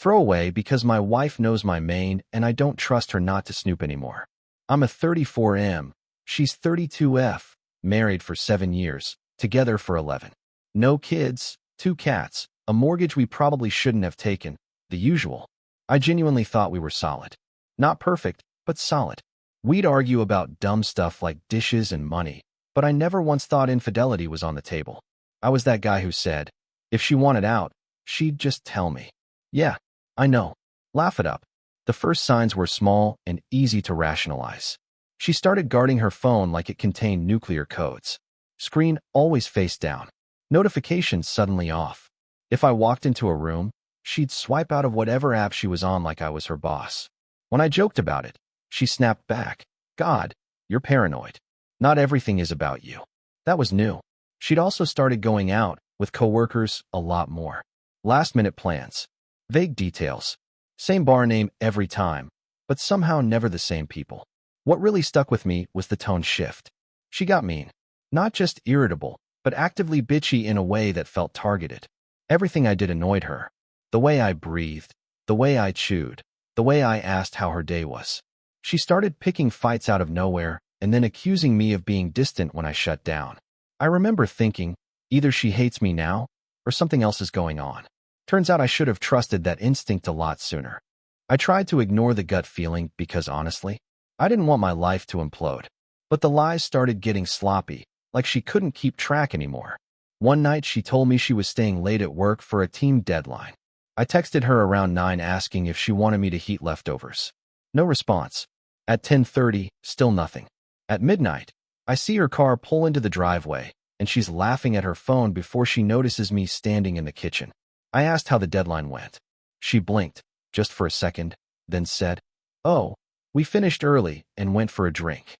Throwaway because my wife knows my main and I don't trust her not to snoop anymore. I'm a 34M. She's 32F. Married for 7 years. Together for 11. No kids, 2 cats, a mortgage we probably shouldn't have taken. The usual. I genuinely thought we were solid. Not perfect, but solid. We'd argue about dumb stuff like dishes and money, but I never once thought infidelity was on the table. I was that guy who said, if she wanted out, she'd just tell me. Yeah, I know. Laugh it up. The first signs were small and easy to rationalize. She started guarding her phone like it contained nuclear codes. Screen always face down. Notifications suddenly off. If I walked into a room, she'd swipe out of whatever app she was on like I was her boss. When I joked about it, she snapped back. God, you're paranoid. Not everything is about you. That was new. She'd also started going out with coworkers a lot more. Last-minute plans. Vague details. Same bar name every time, but somehow never the same people. What really stuck with me was the tone shift. She got mean. Not just irritable, but actively bitchy in a way that felt targeted. Everything I did annoyed her. The way I breathed, the way I chewed, the way I asked how her day was. She started picking fights out of nowhere and then accusing me of being distant when I shut down. I remember thinking, either she hates me now or something else is going on. Turns out I should have trusted that instinct a lot sooner. I tried to ignore the gut feeling because honestly, I didn't want my life to implode. But the lies started getting sloppy, like she couldn't keep track anymore. One night she told me she was staying late at work for a team deadline. I texted her around 9 asking if she wanted me to heat leftovers. No response. At 10:30, still nothing. At midnight, I see her car pull into the driveway, and she's laughing at her phone before she notices me standing in the kitchen. I asked how the deadline went. She blinked, just for a second, then said, "Oh, we finished early and went for a drink."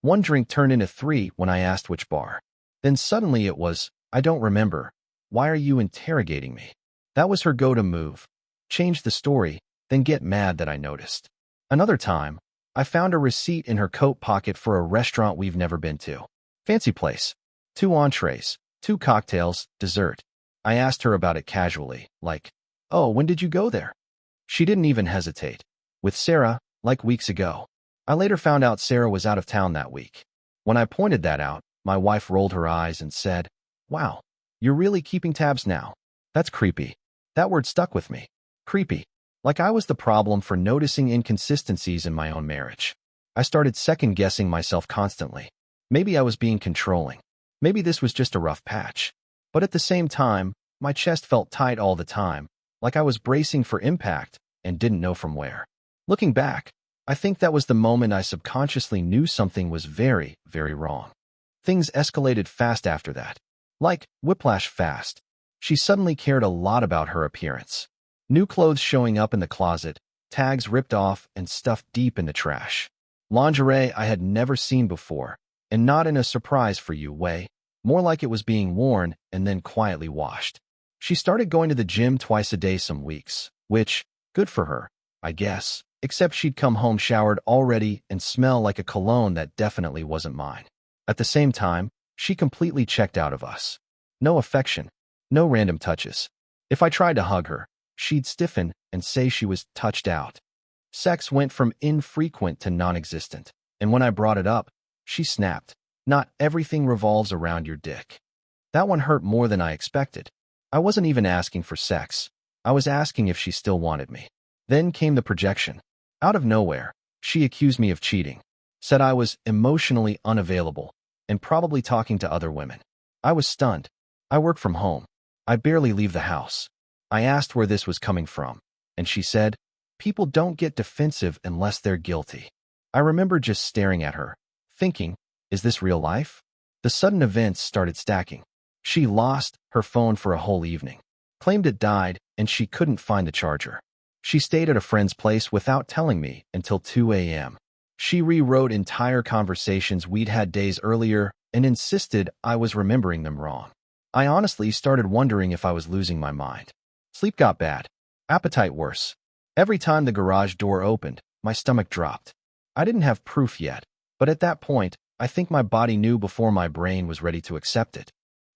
One drink turned into 3 when I asked which bar. Then suddenly it was, "I don't remember. Why are you interrogating me?" That was her go-to move. Change the story, then get mad that I noticed. Another time, I found a receipt in her coat pocket for a restaurant we've never been to. Fancy place. 2 entrees, 2 cocktails, dessert. I asked her about it casually, like, "Oh, when did you go there?" She didn't even hesitate. With Sarah, like weeks ago. I later found out Sarah was out of town that week. When I pointed that out, my wife rolled her eyes and said, "Wow, you're really keeping tabs now. That's creepy." That word stuck with me. Creepy. Like I was the problem for noticing inconsistencies in my own marriage. I started second-guessing myself constantly. Maybe I was being controlling. Maybe this was just a rough patch. But at the same time, my chest felt tight all the time, like I was bracing for impact and didn't know from where. Looking back, I think that was the moment I subconsciously knew something was very, very wrong. Things escalated fast after that. Like whiplash fast. She suddenly cared a lot about her appearance. New clothes showing up in the closet, tags ripped off and stuffed deep in the trash. Lingerie I had never seen before, and not in a surprise for you way, more like it was being worn and then quietly washed. She started going to the gym twice a day some weeks, which, good for her, I guess, except she'd come home showered already and smell like a cologne that definitely wasn't mine. At the same time, she completely checked out of us. No affection, no random touches. If I tried to hug her, she'd stiffen and say she was touched out. Sex went from infrequent to non-existent, and when I brought it up, she snapped. Not everything revolves around your dick. That one hurt more than I expected. I wasn't even asking for sex. I was asking if she still wanted me. Then came the projection. Out of nowhere, she accused me of cheating, said I was emotionally unavailable, and probably talking to other women. I was stunned. I work from home. I barely leave the house. I asked where this was coming from, and she said, "People don't get defensive unless they're guilty." I remember just staring at her, thinking, is this real life? The sudden events started stacking. She lost her phone for a whole evening, claimed it died, and she couldn't find the charger. She stayed at a friend's place without telling me until 2 a.m. She rewrote entire conversations we'd had days earlier and insisted I was remembering them wrong. I honestly started wondering if I was losing my mind. Sleep got bad. Appetite worse. Every time the garage door opened, my stomach dropped. I didn't have proof yet, but at that point, I think my body knew before my brain was ready to accept it.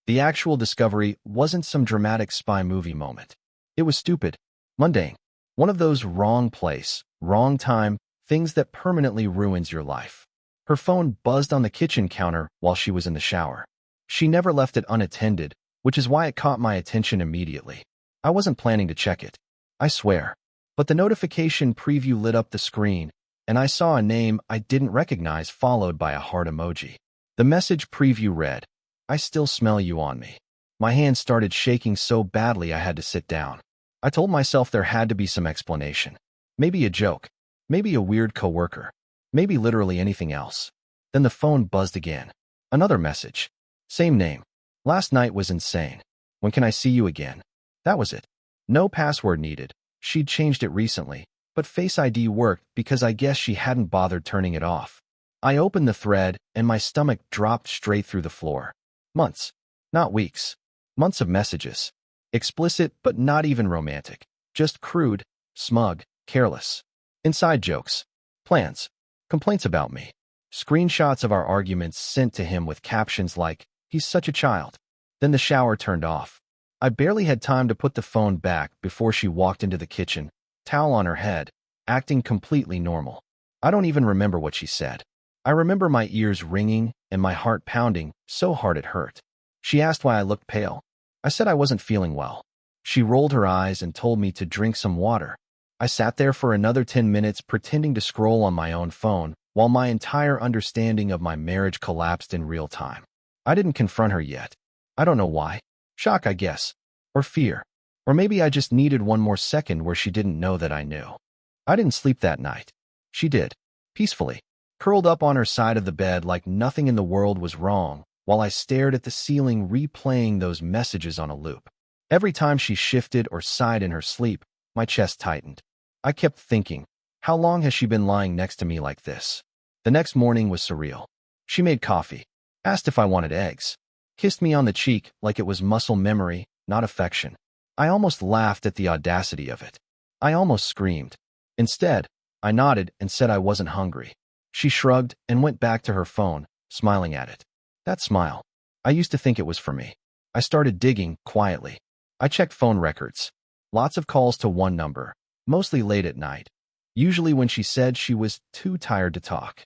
The actual discovery wasn't some dramatic spy movie moment. It was stupid, mundane. One of those wrong place, wrong time, things that permanently ruins your life. Her phone buzzed on the kitchen counter while she was in the shower. She never left it unattended, which is why it caught my attention immediately. I wasn't planning to check it, I swear. But the notification preview lit up the screen, and I saw a name I didn't recognize followed by a heart emoji. The message preview read, "I still smell you on me." My hand started shaking so badly I had to sit down. I told myself there had to be some explanation. Maybe a joke. Maybe a weird coworker. Maybe literally anything else. Then the phone buzzed again. Another message. Same name. "Last night was insane. When can I see you again?" That was it. No password needed. She'd changed it recently, but Face ID worked because I guess she hadn't bothered turning it off. I opened the thread, and my stomach dropped straight through the floor. Months. Not weeks. Months of messages. Explicit, but not even romantic. Just crude, smug, careless. Inside jokes. Plans. Complaints about me. Screenshots of our arguments sent to him with captions like, "He's such a child." Then the shower turned off. I barely had time to put the phone back before she walked into the kitchen, towel on her head, acting completely normal. I don't even remember what she said. I remember my ears ringing and my heart pounding so hard it hurt. She asked why I looked pale. I said I wasn't feeling well. She rolled her eyes and told me to drink some water. I sat there for another 10 minutes pretending to scroll on my own phone while my entire understanding of my marriage collapsed in real time. I didn't confront her yet. I don't know why. Shock, I guess. Or fear. Or maybe I just needed one more second where she didn't know that I knew. I didn't sleep that night. She did. Peacefully. Curled up on her side of the bed like nothing in the world was wrong, while I stared at the ceiling replaying those messages on a loop. Every time she shifted or sighed in her sleep, my chest tightened. I kept thinking, how long has she been lying next to me like this? The next morning was surreal. She made coffee, asked if I wanted eggs, kissed me on the cheek like it was muscle memory, not affection. I almost laughed at the audacity of it. I almost screamed. Instead, I nodded and said I wasn't hungry. She shrugged and went back to her phone, smiling at it. That smile. I used to think it was for me. I started digging, quietly. I checked phone records. Lots of calls to one number, mostly late at night. Usually when she said she was too tired to talk.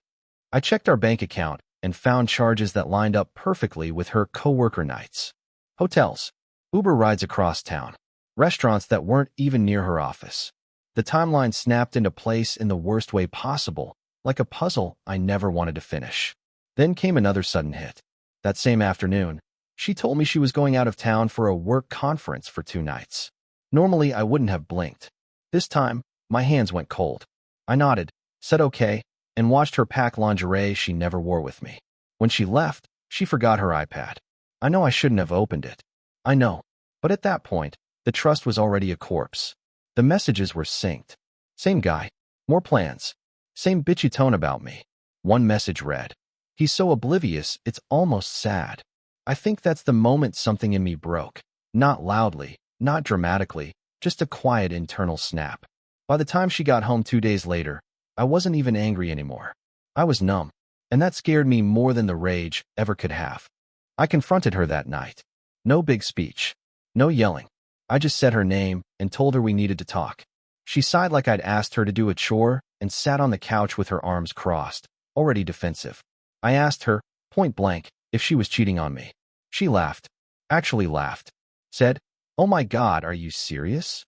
I checked our bank account and found charges that lined up perfectly with her coworker nights. Hotels, Uber rides across town, restaurants that weren't even near her office. The timeline snapped into place in the worst way possible, like a puzzle I never wanted to finish. Then came another sudden hit. That same afternoon, she told me she was going out of town for a work conference for 2 nights. Normally, I wouldn't have blinked. This time, my hands went cold. I nodded, said okay, and watched her pack lingerie she never wore with me. When she left, she forgot her iPad. I know I shouldn't have opened it. I know. But at that point, the trust was already a corpse. The messages were synced. Same guy. More plans. Same bitchy tone about me. One message read, "He's so oblivious, it's almost sad." I think that's the moment something in me broke. Not loudly, not dramatically, just a quiet internal snap. By the time she got home 2 days later, I wasn't even angry anymore. I was numb, and that scared me more than the rage ever could have. I confronted her that night. No big speech. No yelling. I just said her name and told her we needed to talk. She sighed like I'd asked her to do a chore and sat on the couch with her arms crossed, already defensive. I asked her, point blank, if she was cheating on me. She laughed. Actually laughed. Said, "Oh my God, are you serious?"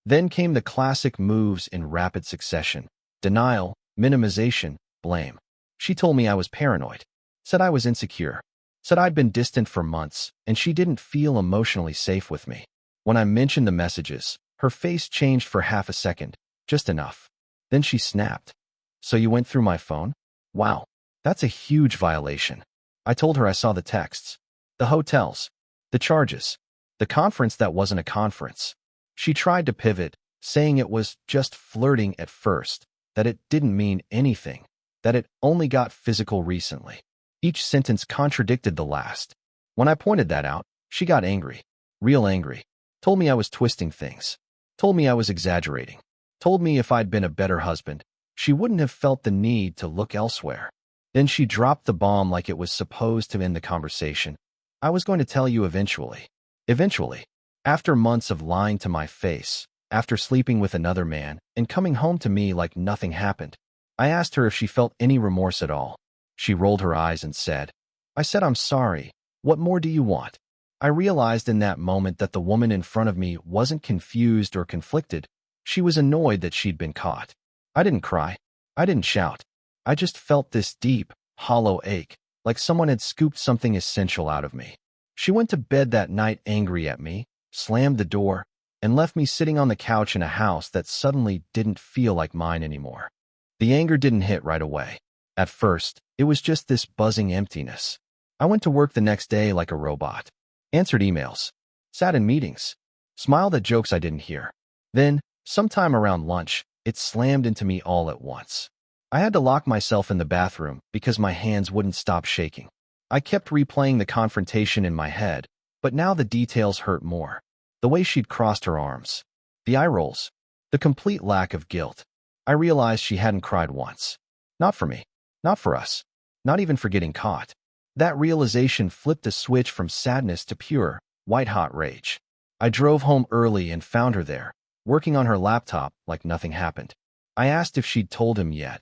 Then came the classic moves in rapid succession. Denial, minimization, blame. She told me I was paranoid. Said I was insecure. Said I'd been distant for months, and she didn't feel emotionally safe with me. When I mentioned the messages, her face changed for half a second, just enough. Then she snapped. "So you went through my phone? Wow, that's a huge violation." I told her I saw the texts, the hotels, the charges, the conference that wasn't a conference. She tried to pivot, saying it was just flirting at first, that it didn't mean anything, that it only got physical recently. Each sentence contradicted the last. When I pointed that out, she got angry, real angry, told me I was twisting things, told me I was exaggerating, told me if I'd been a better husband, she wouldn't have felt the need to look elsewhere. Then she dropped the bomb like it was supposed to end the conversation. "I was going to tell you eventually." Eventually. After months of lying to my face, after sleeping with another man and coming home to me like nothing happened. I asked her if she felt any remorse at all. She rolled her eyes and said, "I said I'm sorry. What more do you want?" I realized in that moment that the woman in front of me wasn't confused or conflicted. She was annoyed that she'd been caught. I didn't cry. I didn't shout. I just felt this deep, hollow ache, like someone had scooped something essential out of me. She went to bed that night angry at me, slammed the door, and left me sitting on the couch in a house that suddenly didn't feel like mine anymore. The anger didn't hit right away. At first, it was just this buzzing emptiness. I went to work the next day like a robot. Answered emails, sat in meetings, smiled at jokes I didn't hear. Then, sometime around lunch, it slammed into me all at once. I had to lock myself in the bathroom because my hands wouldn't stop shaking. I kept replaying the confrontation in my head, but now the details hurt more. The way she'd crossed her arms, the eye rolls, the complete lack of guilt. I realized she hadn't cried once. Not for me, not for us, not even for getting caught. That realization flipped a switch from sadness to pure, white-hot rage. I drove home early and found her there, working on her laptop like nothing happened. I asked if she'd told him yet,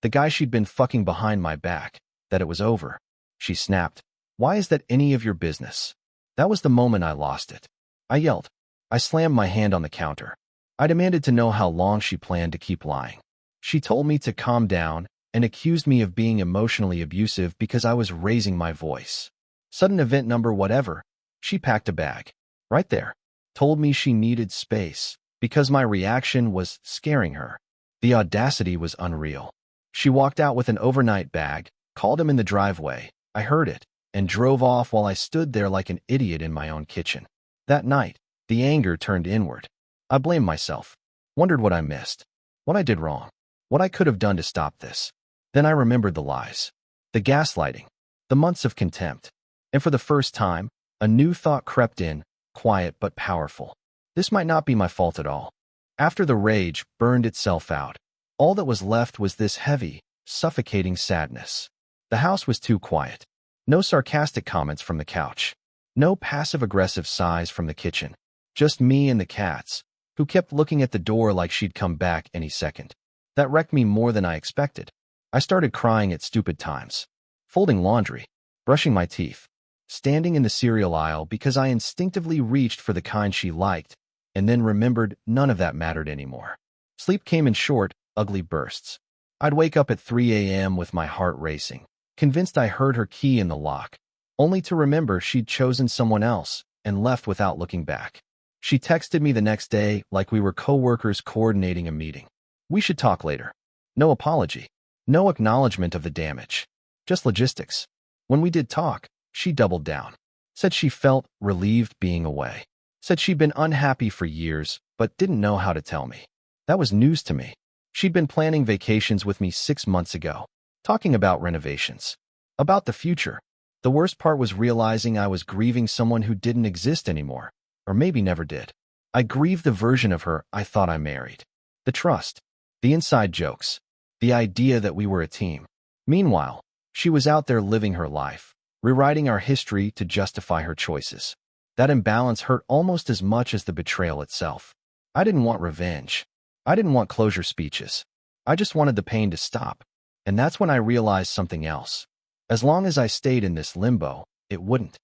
the guy she'd been fucking behind my back, that it was over. She snapped, "Why is that any of your business?" That was the moment I lost it. I yelled. I slammed my hand on the counter. I demanded to know how long she planned to keep lying. She told me to calm down and accused me of being emotionally abusive because I was raising my voice. Sudden event number whatever, she packed a bag. Right there. Told me she needed space because my reaction was scaring her. The audacity was unreal. She walked out with an overnight bag, called him in the driveway, I heard it, and drove off while I stood there like an idiot in my own kitchen. That night, the anger turned inward. I blamed myself, wondered what I missed, what I did wrong, what I could have done to stop this. Then I remembered the lies, the gaslighting, the months of contempt. And for the first time, a new thought crept in, quiet but powerful. This might not be my fault at all. After the rage burned itself out, all that was left was this heavy, suffocating sadness. The house was too quiet. No sarcastic comments from the couch. No passive-aggressive sighs from the kitchen. Just me and the cats, who kept looking at the door like she'd come back any second. That wrecked me more than I expected. I started crying at stupid times, folding laundry, brushing my teeth, standing in the cereal aisle because I instinctively reached for the kind she liked, and then remembered none of that mattered anymore. Sleep came in short, ugly bursts. I'd wake up at 3 a.m. with my heart racing, convinced I heard her key in the lock, only to remember she'd chosen someone else and left without looking back. She texted me the next day like we were co-workers coordinating a meeting. "We should talk later." No apology. No acknowledgement of the damage. Just logistics. When we did talk, she doubled down. Said she felt relieved being away. Said she'd been unhappy for years, but didn't know how to tell me. That was news to me. She'd been planning vacations with me 6 months ago, talking about renovations, about the future. The worst part was realizing I was grieving someone who didn't exist anymore, or maybe never did. I grieved the version of her I thought I married. The trust, the inside jokes, the idea that we were a team. Meanwhile, she was out there living her life, rewriting our history to justify her choices. That imbalance hurt almost as much as the betrayal itself. I didn't want revenge. I didn't want closure speeches. I just wanted the pain to stop. And that's when I realized something else. As long as I stayed in this limbo, it wouldn't.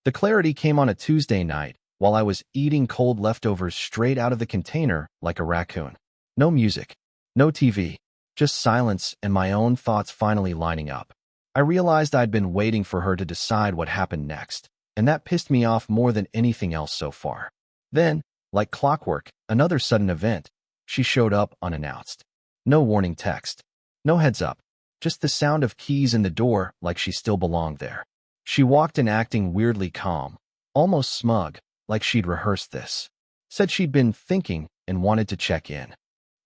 The clarity came on a Tuesday night while I was eating cold leftovers straight out of the container like a raccoon. No music, no TV, just silence and my own thoughts finally lining up. I realized I'd been waiting for her to decide what happened next, and that pissed me off more than anything else so far. Then, like clockwork, another sudden event. She showed up unannounced. No warning text. No heads up. Just the sound of keys in the door like she still belonged there. She walked in acting weirdly calm, almost smug, like she'd rehearsed this. Said she'd been thinking and wanted to check in.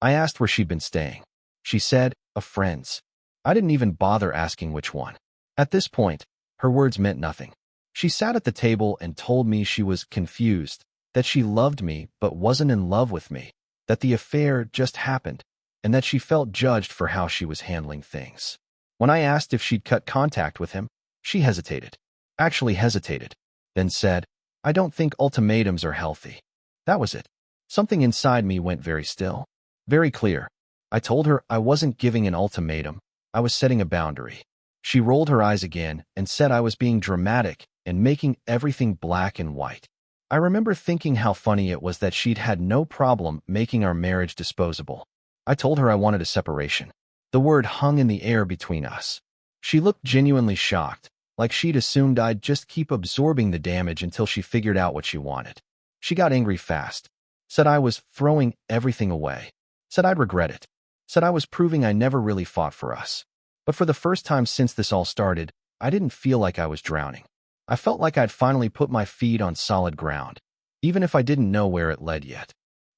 I asked where she'd been staying. She said, a friend's. I didn't even bother asking which one. At this point, her words meant nothing. She sat at the table and told me she was confused, that she loved me but wasn't in love with me, that the affair just happened, and that she felt judged for how she was handling things. When I asked if she'd cut contact with him, she hesitated. Actually hesitated. Then said, I don't think ultimatums are healthy. That was it. Something inside me went very still, very clear. I told her I wasn't giving an ultimatum, I was setting a boundary. She rolled her eyes again and said I was being dramatic and making everything black and white. I remember thinking how funny it was that she'd had no problem making our marriage disposable. I told her I wanted a separation. The word hung in the air between us. She looked genuinely shocked, like she'd assumed I'd just keep absorbing the damage until she figured out what she wanted. She got angry fast, said I was throwing everything away, said I'd regret it, said I was proving I never really fought for us. But for the first time since this all started, I didn't feel like I was drowning. I felt like I'd finally put my feet on solid ground, even if I didn't know where it led yet.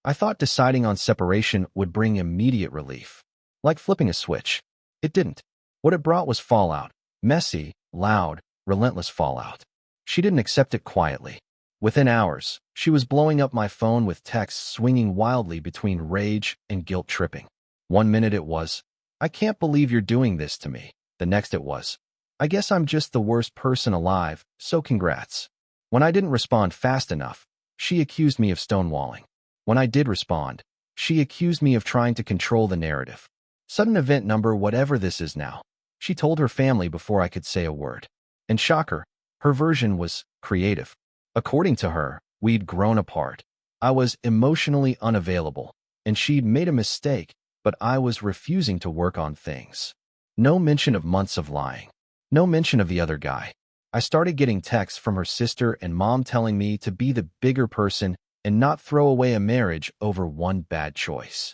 I thought deciding on separation would bring immediate relief, like flipping a switch. It didn't. What it brought was fallout, messy, loud, relentless fallout. She didn't accept it quietly. Within hours, she was blowing up my phone with texts swinging wildly between rage and guilt-tripping. One minute it was, "I can't believe you're doing this to me." The next it was, "I guess I'm just the worst person alive, so congrats." When I didn't respond fast enough, she accused me of stonewalling. When I did respond, she accused me of trying to control the narrative. Sudden event number whatever this is now. She told her family before I could say a word. And shocker, her version was creative. According to her, we'd grown apart. I was emotionally unavailable, and she'd made a mistake, but I was refusing to work on things. No mention of months of lying. No mention of the other guy. I started getting texts from her sister and mom telling me to be the bigger person and not throw away a marriage over one bad choice.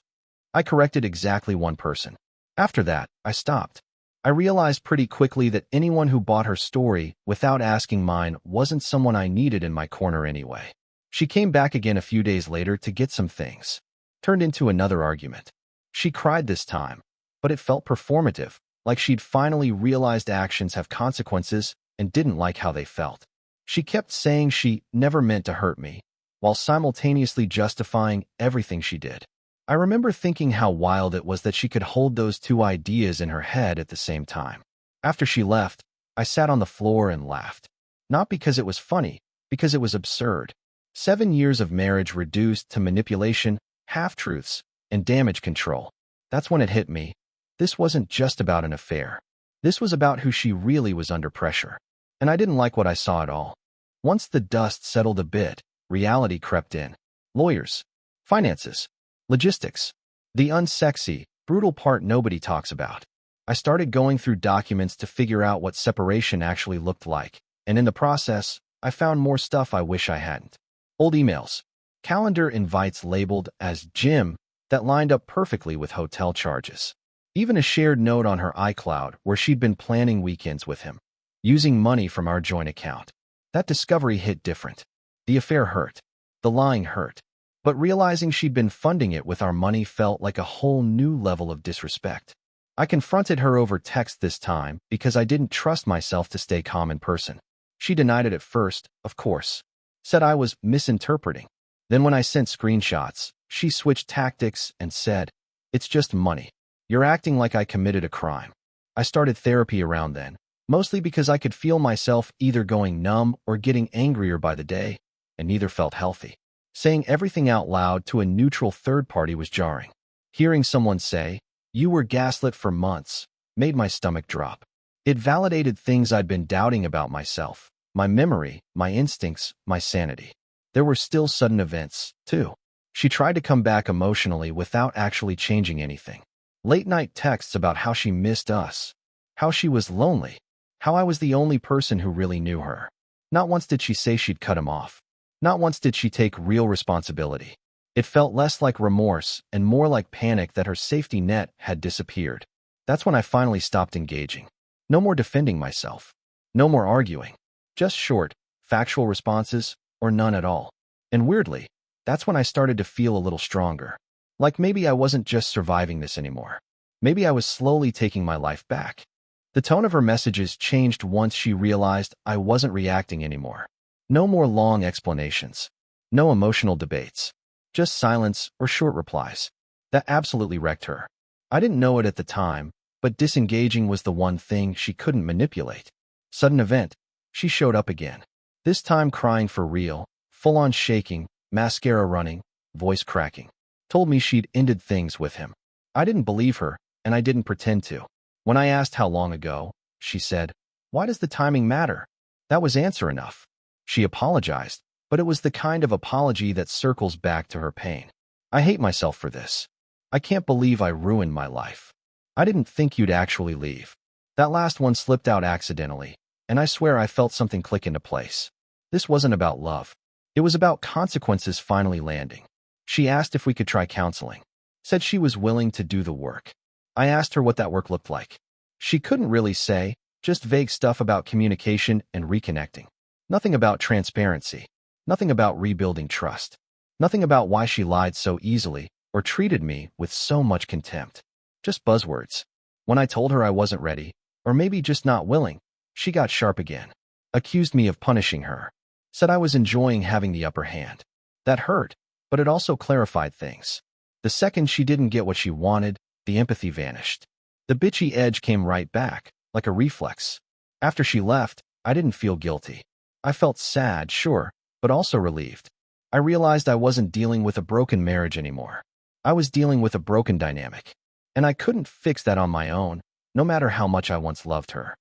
I corrected exactly one person. After that, I stopped. I realized pretty quickly that anyone who bought her story without asking mine wasn't someone I needed in my corner anyway. She came back again a few days later to get some things. Turned into another argument. She cried this time, but it felt performative, like she'd finally realized actions have consequences and didn't like how they felt. She kept saying she never meant to hurt me, while simultaneously justifying everything she did. I remember thinking how wild it was that she could hold those two ideas in her head at the same time. After she left, I sat on the floor and laughed. Not because it was funny, because it was absurd. 7 years of marriage reduced to manipulation, half-truths, and damage control. That's when it hit me. This wasn't just about an affair. This was about who she really was under pressure. And I didn't like what I saw at all. Once the dust settled a bit, reality crept in. Lawyers, finances, logistics. The unsexy, brutal part nobody talks about. I started going through documents to figure out what separation actually looked like, and in the process, I found more stuff I wish I hadn't. Old emails, calendar invites labeled as Jim that lined up perfectly with hotel charges. Even a shared note on her iCloud where she'd been planning weekends with him, using money from our joint account. That discovery hit different. The affair hurt. The lying hurt. But realizing she'd been funding it with our money felt like a whole new level of disrespect. I confronted her over text this time because I didn't trust myself to stay calm in person. She denied it at first, of course. Said I was misinterpreting. Then when I sent screenshots, she switched tactics and said, "It's just money. You're acting like I committed a crime." I started therapy around then, mostly because I could feel myself either going numb or getting angrier by the day, and neither felt healthy. Saying everything out loud to a neutral third party was jarring. Hearing someone say, "You were gaslit for months," made my stomach drop. It validated things I'd been doubting about myself, my memory, my instincts, my sanity. There were still sudden events, too. She tried to come back emotionally without actually changing anything. Late-night texts about how she missed us, how she was lonely, how I was the only person who really knew her. Not once did she say she'd cut him off. Not once did she take real responsibility. It felt less like remorse and more like panic that her safety net had disappeared. That's when I finally stopped engaging. No more defending myself. No more arguing. Just short, factual responses, or none at all. And weirdly, that's when I started to feel a little stronger. Like maybe I wasn't just surviving this anymore. Maybe I was slowly taking my life back. The tone of her messages changed once she realized I wasn't reacting anymore. No more long explanations. No emotional debates. Just silence or short replies. That absolutely wrecked her. I didn't know it at the time, but disengaging was the one thing she couldn't manipulate. Sudden event. She showed up again. This time crying for real, full-on shaking, mascara running, voice cracking. Told me she'd ended things with him. I didn't believe her, and I didn't pretend to. When I asked how long ago, she said, "Why does the timing matter?" That was answer enough. She apologized, but it was the kind of apology that circles back to her pain. I hate myself for this. I can't believe I ruined my life. I didn't think you'd actually leave. That last one slipped out accidentally, and I swear I felt something click into place. This wasn't about love. It was about consequences finally landing. She asked if we could try counseling. Said she was willing to do the work. I asked her what that work looked like. She couldn't really say, just vague stuff about communication and reconnecting. Nothing about transparency. Nothing about rebuilding trust. Nothing about why she lied so easily or treated me with so much contempt. Just buzzwords. When I told her I wasn't ready, or maybe just not willing, she got sharp again. Accused me of punishing her. Said I was enjoying having the upper hand. That hurt, but it also clarified things. The second she didn't get what she wanted, the empathy vanished. The bitchy edge came right back, like a reflex. After she left, I didn't feel guilty. I felt sad, sure, but also relieved. I realized I wasn't dealing with a broken marriage anymore. I was dealing with a broken dynamic. And I couldn't fix that on my own, no matter how much I once loved her.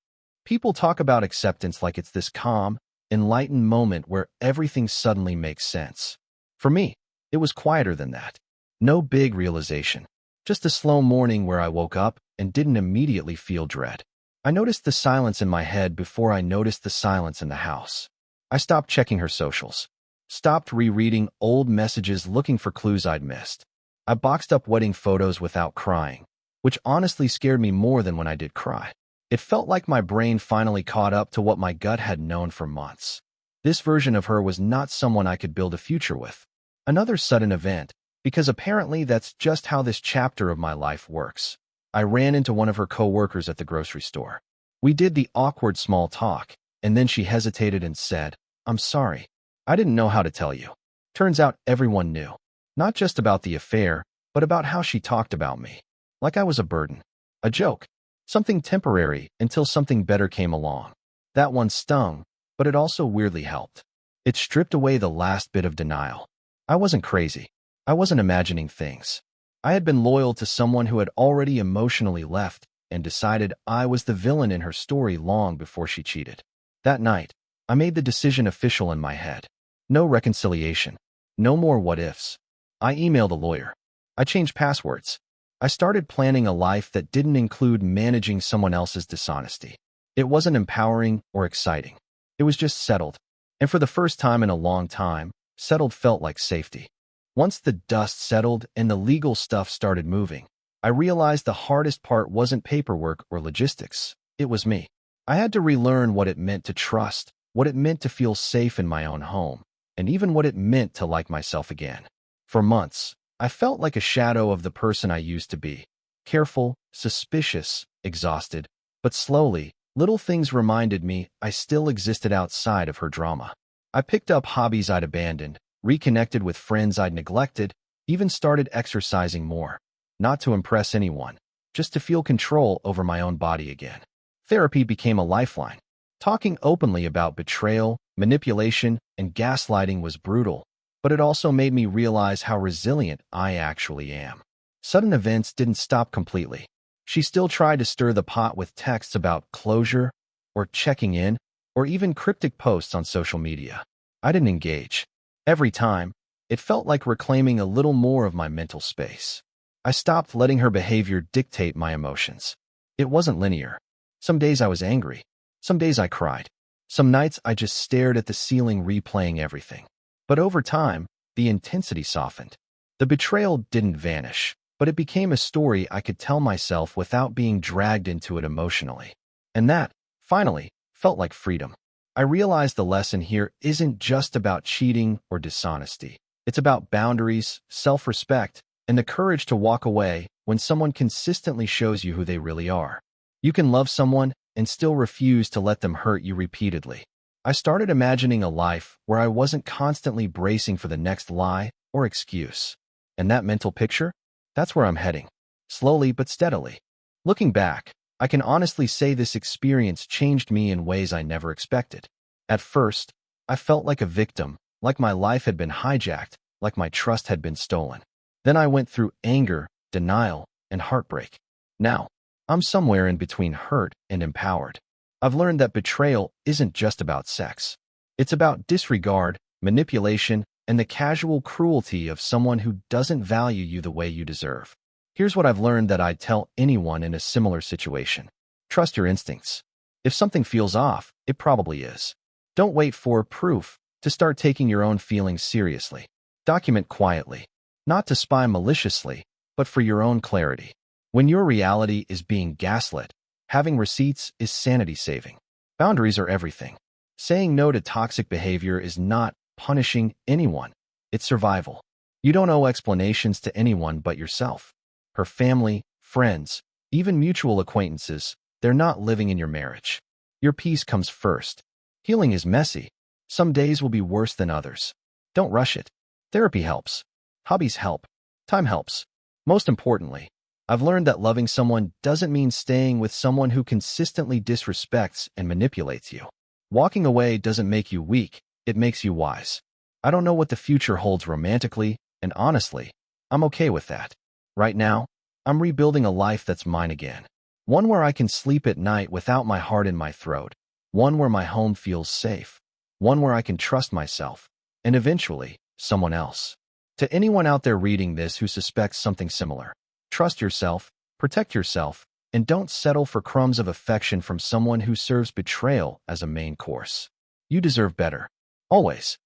People talk about acceptance like it's this calm, enlightened moment where everything suddenly makes sense. For me, it was quieter than that. No big realization. Just a slow morning where I woke up and didn't immediately feel dread. I noticed the silence in my head before I noticed the silence in the house. I stopped checking her socials. Stopped rereading old messages looking for clues I'd missed. I boxed up wedding photos without crying, which honestly scared me more than when I did cry. It felt like my brain finally caught up to what my gut had known for months. This version of her was not someone I could build a future with. Another sudden event, because apparently that's just how this chapter of my life works. I ran into one of her co-workers at the grocery store. We did the awkward small talk, and then she hesitated and said, "I'm sorry. I didn't know how to tell you." Turns out everyone knew. Not just about the affair, but about how she talked about me. Like I was a burden. A joke. Something temporary until something better came along. That one stung, but it also weirdly helped. It stripped away the last bit of denial. I wasn't crazy. I wasn't imagining things. I had been loyal to someone who had already emotionally left and decided I was the villain in her story long before she cheated. That night, I made the decision official in my head. No reconciliation. No more what-ifs. I emailed a lawyer. I changed passwords. I started planning a life that didn't include managing someone else's dishonesty. It wasn't empowering or exciting. It was just settled. And for the first time in a long time, settled felt like safety. Once the dust settled and the legal stuff started moving, I realized the hardest part wasn't paperwork or logistics. It was me. I had to relearn what it meant to trust, what it meant to feel safe in my own home, and even what it meant to like myself again. For months, I felt like a shadow of the person I used to be. Careful, suspicious, exhausted. But slowly, little things reminded me I still existed outside of her drama. I picked up hobbies I'd abandoned, reconnected with friends I'd neglected, even started exercising more. Not to impress anyone, just to feel control over my own body again. Therapy became a lifeline. Talking openly about betrayal, manipulation, and gaslighting was brutal, but it also made me realize how resilient I actually am. Sudden events didn't stop completely. She still tried to stir the pot with texts about closure, or checking in, or even cryptic posts on social media. I didn't engage. Every time, it felt like reclaiming a little more of my mental space. I stopped letting her behavior dictate my emotions. It wasn't linear. Some days I was angry. Some days I cried. Some nights I just stared at the ceiling replaying everything. But over time, the intensity softened. The betrayal didn't vanish, but it became a story I could tell myself without being dragged into it emotionally. And that, finally, felt like freedom. I realized the lesson here isn't just about cheating or dishonesty. It's about boundaries, self-respect, and the courage to walk away when someone consistently shows you who they really are. You can love someone and still refuse to let them hurt you repeatedly. I started imagining a life where I wasn't constantly bracing for the next lie or excuse. And that mental picture? That's where I'm heading. Slowly but steadily. Looking back, I can honestly say this experience changed me in ways I never expected. At first, I felt like a victim, like my life had been hijacked, like my trust had been stolen. Then I went through anger, denial, and heartbreak. Now, I'm somewhere in between hurt and empowered. I've learned that betrayal isn't just about sex. It's about disregard, manipulation, and the casual cruelty of someone who doesn't value you the way you deserve. Here's what I've learned that I'd tell anyone in a similar situation. Trust your instincts. If something feels off, it probably is. Don't wait for proof to start taking your own feelings seriously. Document quietly, not to spy maliciously, but for your own clarity. When your reality is being gaslit, having receipts is sanity-saving. Boundaries are everything. Saying no to toxic behavior is not punishing anyone. It's survival. You don't owe explanations to anyone but yourself. Her family, friends, even mutual acquaintances, they're not living in your marriage. Your peace comes first. Healing is messy. Some days will be worse than others. Don't rush it. Therapy helps. Hobbies help. Time helps. Most importantly, I've learned that loving someone doesn't mean staying with someone who consistently disrespects and manipulates you. Walking away doesn't make you weak, it makes you wise. I don't know what the future holds romantically, and honestly, I'm okay with that. Right now, I'm rebuilding a life that's mine again. One where I can sleep at night without my heart in my throat. One where my home feels safe. One where I can trust myself. And eventually, someone else. To anyone out there reading this who suspects something similar, trust yourself, protect yourself, and don't settle for crumbs of affection from someone who serves betrayal as a main course. You deserve better. Always.